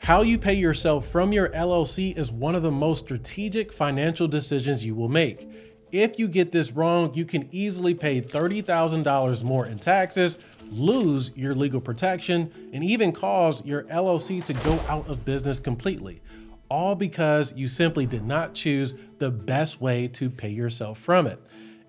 How you pay yourself from your LLC is one of the most strategic financial decisions you will make. If you get this wrong, you can easily pay $30,000 more in taxes, lose your legal protection, and even cause your LLC to go out of business completely, all because you simply did not choose the best way to pay yourself from it.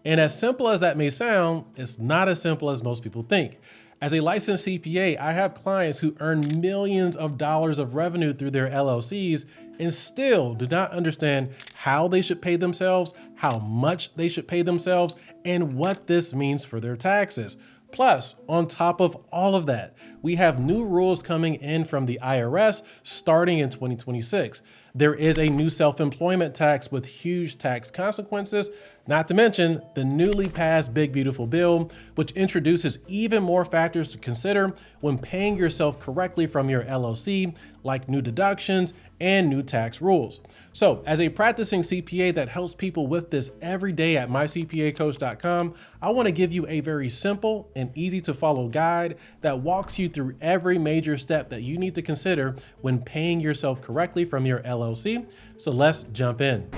And as simple as that may sound, it's not as simple as most people think. As a licensed CPA, I have clients who earn millions of dollars of revenue through their LLCs and still do not understand how they should pay themselves, how much they should pay themselves, and what this means for their taxes. Plus, on top of all of that, we have new rules coming in from the IRS starting in 2026. There is a new self-employment tax with huge tax consequences, not to mention the newly passed Big Beautiful Bill, which introduces even more factors to consider when paying yourself correctly from your LLC, like new deductions and new tax rules. So as a practicing CPA that helps people with this every day at mycpacoach.com, I want to give you a very simple and easy to follow guide that walks you through every major step that you need to consider when paying yourself correctly from your LLC. So let's jump in.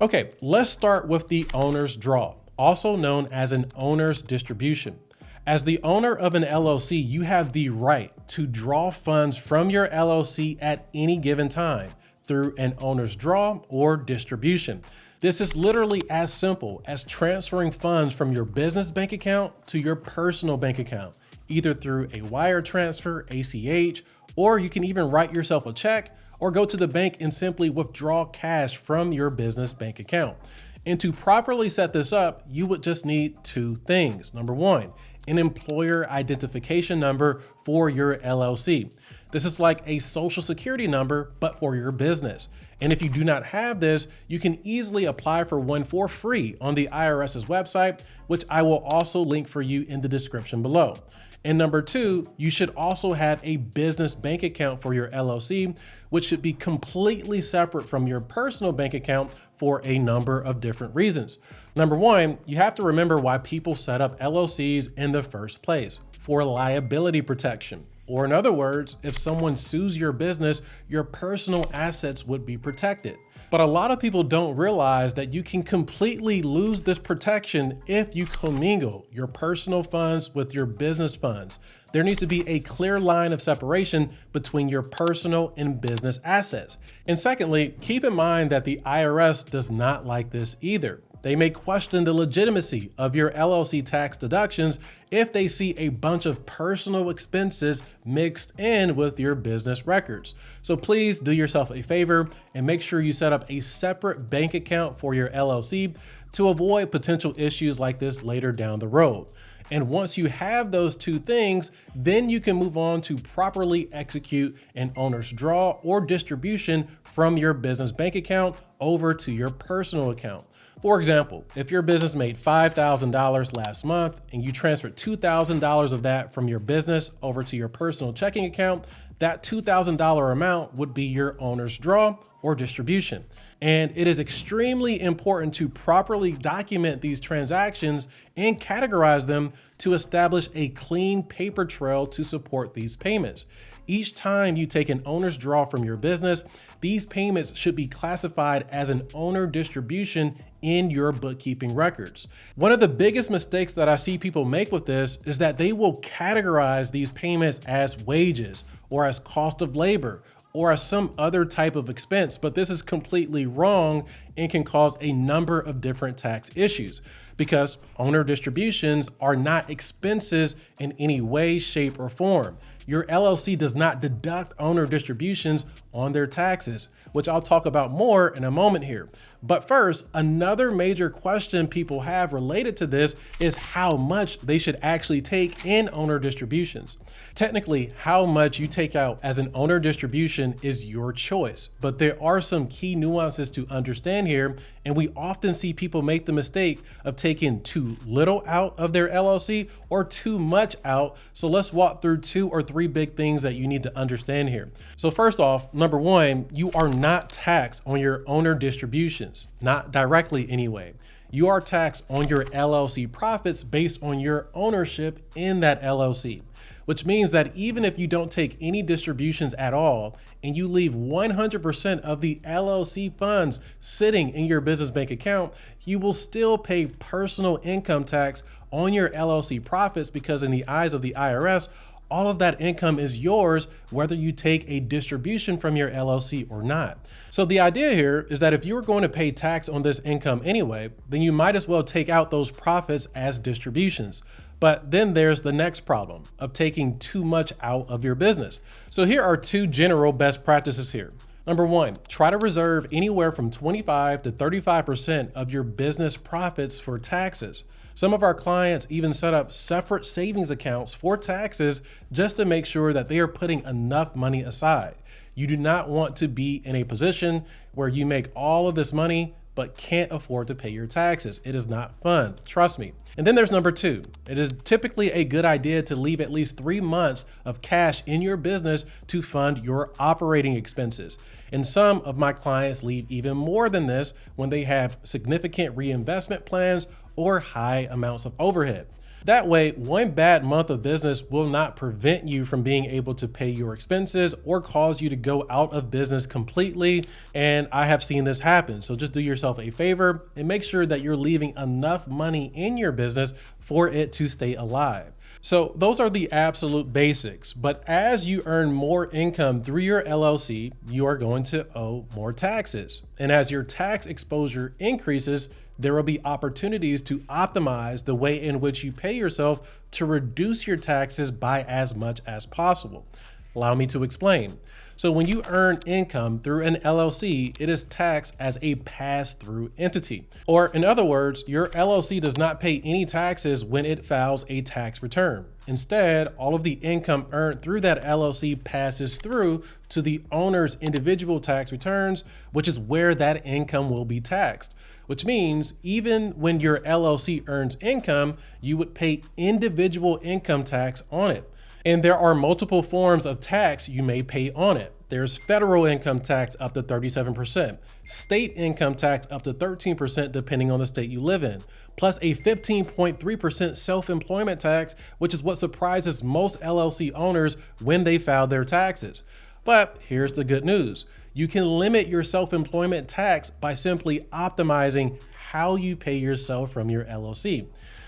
Okay, let's start with the owner's draw, also known as an owner's distribution. As the owner of an LLC, you have the right to draw funds from your LLC at any given time through an owner's draw or distribution. This is literally as simple as transferring funds from your business bank account to your personal bank account, either through a wire transfer, ACH, or you can even write yourself a check or go to the bank and simply withdraw cash from your business bank account. And to properly set this up, you would just need two things. Number one, an employer identification number for your LLC. This is like a social security number, but for your business. And if you do not have this, you can easily apply for one for free on the IRS's website, which I will also link for you in the description below. And number two, you should also have a business bank account for your LLC, which should be completely separate from your personal bank account for a number of different reasons. Number one, you have to remember why people set up LLCs in the first place: for liability protection. Or in other words, if someone sues your business, your personal assets would be protected. But a lot of people don't realize that you can completely lose this protection if you commingle your personal funds with your business funds. There needs to be a clear line of separation between your personal and business assets. And secondly, keep in mind that the IRS does not like this either. They may question the legitimacy of your LLC tax deductions if they see a bunch of personal expenses mixed in with your business records. So please do yourself a favor and make sure you set up a separate bank account for your LLC to avoid potential issues like this later down the road. And once you have those two things, then you can move on to properly execute an owner's draw or distribution from your business bank account over to your personal account. For example, if your business made $5,000 last month and you transferred $2,000 of that from your business over to your personal checking account, that $2,000 amount would be your owner's draw or distribution. And it is extremely important to properly document these transactions and categorize them to establish a clean paper trail to support these payments. Each time you take an owner's draw from your business, these payments should be classified as an owner distribution in your bookkeeping records. One of the biggest mistakes that I see people make with this is that they will categorize these payments as wages or as cost of labor or as some other type of expense, but this is completely wrong and can cause a number of different tax issues because owner distributions are not expenses in any way, shape, or form. Your LLC does not deduct owner distributions on their taxes, which I'll talk about more in a moment here. But first, another major question people have related to this is how much they should actually take in owner distributions. Technically, how much you take out as an owner distribution is your choice, but there are some key nuances to understand here, and we often see people make the mistake of taking too little out of their LLC or too much out. So let's walk through 2 or 3 big things that you need to understand here. So first off, number one, you are not taxed on your owner distributions, not directly anyway. You are taxed on your LLC profits based on your ownership in that LLC. which means that even if you don't take any distributions at all and you leave 100% of the LLC funds sitting in your business bank account, you will still pay personal income tax on your LLC profits because in the eyes of the IRS, all of that income is yours, whether you take a distribution from your LLC or not. So the idea here is that if you're going to pay tax on this income anyway, then you might as well take out those profits as distributions. But then there's the next problem of taking too much out of your business. So here are two general best practices here. Number one, try to reserve anywhere from 25 to 35% of your business profits for taxes. Some of our clients even set up separate savings accounts for taxes just to make sure that they are putting enough money aside. You do not want to be in a position where you make all of this money but can't afford to pay your taxes. It is not fun, trust me. And then there's number two. It is typically a good idea to leave at least 3 months of cash in your business to fund your operating expenses. And some of my clients leave even more than this when they have significant reinvestment plans or high amounts of overhead. That way, one bad month of business will not prevent you from being able to pay your expenses or cause you to go out of business completely. And I have seen this happen. So just do yourself a favor and make sure that you're leaving enough money in your business for it to stay alive. So those are the absolute basics, but as you earn more income through your LLC, you are going to owe more taxes. And as your tax exposure increases, there will be opportunities to optimize the way in which you pay yourself to reduce your taxes by as much as possible. Allow me to explain. So when you earn income through an LLC, it is taxed as a pass-through entity. Or in other words, your LLC does not pay any taxes when it files a tax return. Instead, all of the income earned through that LLC passes through to the owner's individual tax returns, which is where that income will be taxed. Which means even when your LLC earns income, you would pay individual income tax on it. And there are multiple forms of tax you may pay on it. There's federal income tax up to 37%, state income tax up to 13% depending on the state you live in, plus a 15.3% self-employment tax, which is what surprises most LLC owners when they file their taxes. But here's the good news. You can limit your self-employment tax by simply optimizing how you pay yourself from your LLC.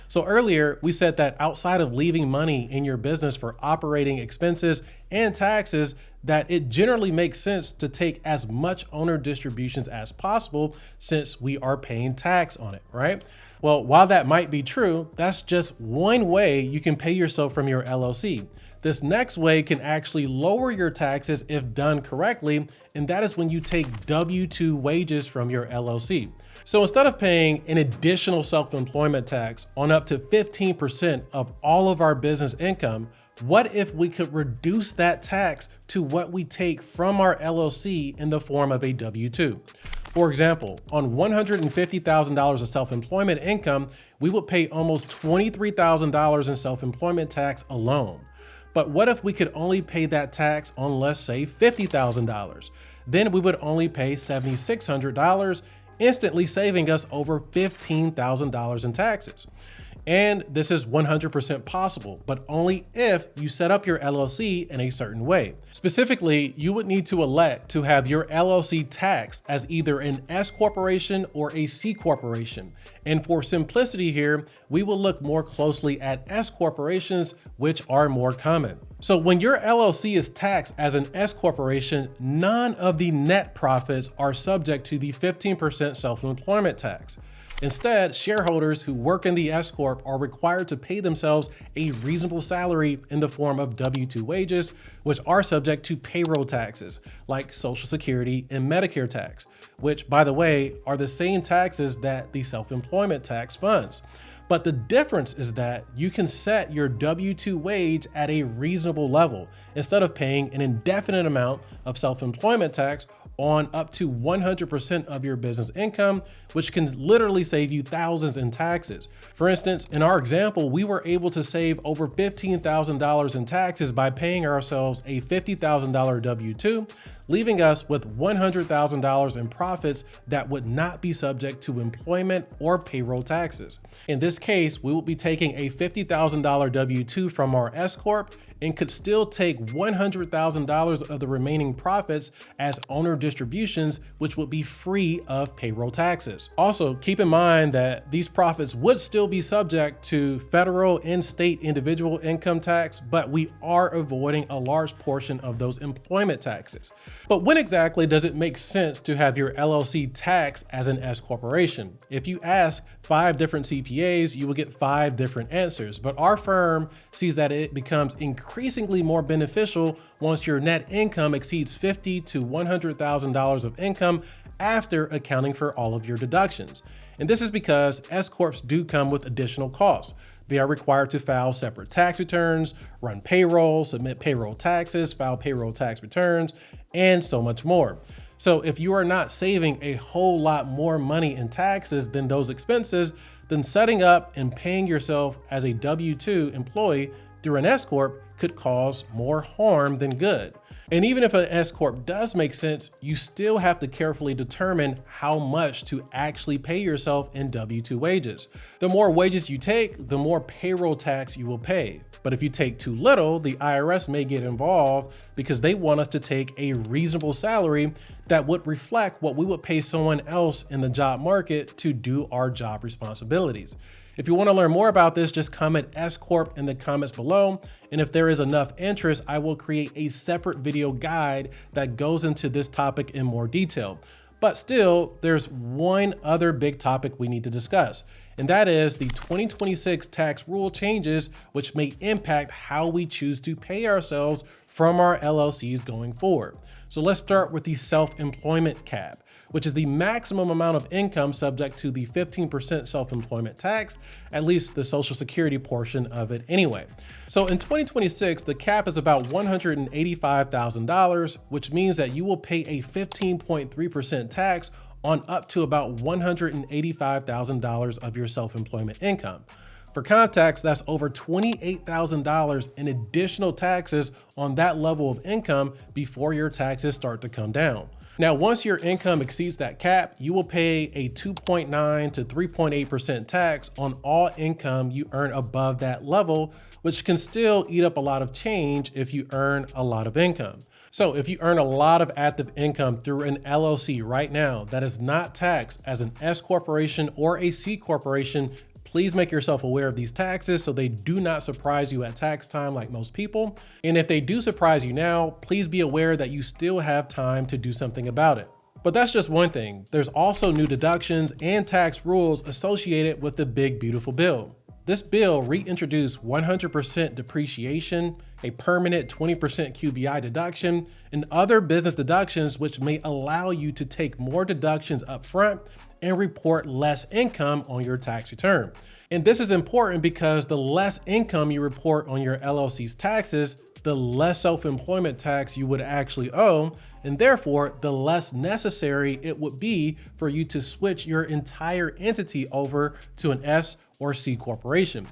So earlier, we said that outside of leaving money in your business for operating expenses and taxes, that it generally makes sense to take as much owner distributions as possible since we are paying tax on it, right? Well, while that might be true, that's just one way you can pay yourself from your LLC. This next way can actually lower your taxes if done correctly, and that is when you take W-2 wages from your LLC. So instead of paying an additional self-employment tax on up to 15% of all of our business income, what if we could reduce that tax to what we take from our LLC in the form of a W-2? For example, on $150,000 of self-employment income, we would pay almost $23,000 in self-employment tax alone. But what if we could only pay that tax on, let's say, $50,000? Then we would only pay $7,600, instantly saving us over $15,000 in taxes. And this is 100% possible, but only if you set up your LLC in a certain way. Specifically, you would need to elect to have your LLC taxed as either an S corporation or a C corporation. And for simplicity here, we will look more closely at S corporations, which are more common. So when your LLC is taxed as an S corporation, none of the net profits are subject to the 15% self-employment tax. Instead, shareholders who work in the S-Corp are required to pay themselves a reasonable salary in the form of W-2 wages, which are subject to payroll taxes like Social Security and Medicare tax, which, by the way, are the same taxes that the self-employment tax funds. But the difference is that you can set your W-2 wage at a reasonable level instead of paying an indefinite amount of self-employment tax on up to 100% of your business income, which can literally save you thousands in taxes. For instance, in our example, we were able to save over $15,000 in taxes by paying ourselves a $50,000 W-2, leaving us with $100,000 in profits that would not be subject to employment or payroll taxes. In this case, we will be taking a $50,000 W-2 from our S-Corp and could still take $100,000 of the remaining profits as owner distributions, which would be free of payroll taxes. Also, keep in mind that these profits would still be subject to federal and state individual income tax, but we are avoiding a large portion of those employment taxes. But when exactly does it make sense to have your LLC taxed as an S corporation? If you ask 5 different CPAs, you will get 5 different answers, but our firm sees that it becomes increasingly more beneficial once your net income exceeds $50,000 to $100,000 of income after accounting for all of your deductions. And this is because S-Corps do come with additional costs. They are required to file separate tax returns, run payroll, submit payroll taxes, file payroll tax returns, and so much more. So if you are not saving a whole lot more money in taxes than those expenses, then setting up and paying yourself as a W-2 employee through an S-Corp could cause more harm than good. And even if an S-Corp does make sense, you still have to carefully determine how much to actually pay yourself in W-2 wages. The more wages you take, the more payroll tax you will pay. But if you take too little, the IRS may get involved because they want us to take a reasonable salary that would reflect what we would pay someone else in the job market to do our job responsibilities. If you want to learn more about this, just comment S-Corp in the comments below. And if there is enough interest, I will create a separate video guide that goes into this topic in more detail. But still, there's one other big topic we need to discuss, and that is the 2026 tax rule changes, which may impact how we choose to pay ourselves from our LLCs going forward. So let's start with the self-employment cap, which is the maximum amount of income subject to the 15% self-employment tax, at least the Social Security portion of it anyway. So in 2026, the cap is about $185,000, which means that you will pay a 15.3% tax on up to about $185,000 of your self-employment income. For context, that's over $28,000 in additional taxes on that level of income before your taxes start to come down. Now, once your income exceeds that cap, you will pay a 2.9 to 3.8% tax on all income you earn above that level, which can still eat up a lot of change if you earn a lot of income. So if you earn a lot of active income through an LLC right now that is not taxed as an S corporation or a C corporation, please make yourself aware of these taxes so they do not surprise you at tax time like most people. And if they do surprise you now, please be aware that you still have time to do something about it. But that's just one thing. There's also new deductions and tax rules associated with the big beautiful bill. This bill reintroduced 100% depreciation, a permanent 20% QBI deduction, and other business deductions which may allow you to take more deductions up front and report less income on your tax return. And this is important because the less income you report on your LLC's taxes, the less self-employment tax you would actually owe, and therefore the less necessary it would be for you to switch your entire entity over to an S or C corporation.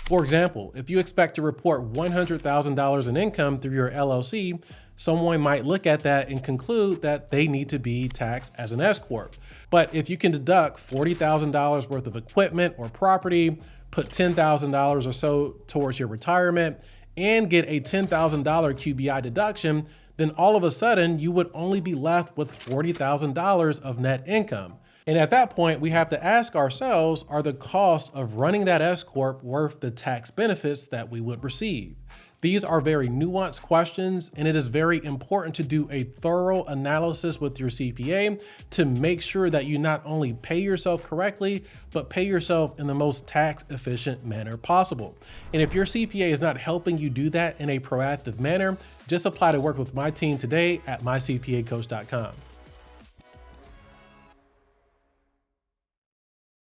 For example, if you expect to report $100,000 in income through your LLC, someone might look at that and conclude that they need to be taxed as an S-Corp. But if you can deduct $40,000 worth of equipment or property, put $10,000 or so towards your retirement, and get a $10,000 QBI deduction, then all of a sudden you would only be left with $40,000 of net income. And at that point, we have to ask ourselves, are the costs of running that S-Corp worth the tax benefits that we would receive? These are very nuanced questions, and it is very important to do a thorough analysis with your CPA to make sure that you not only pay yourself correctly, but pay yourself in the most tax efficient manner possible. And if your CPA is not helping you do that in a proactive manner, just apply to work with my team today at mycpacoach.com.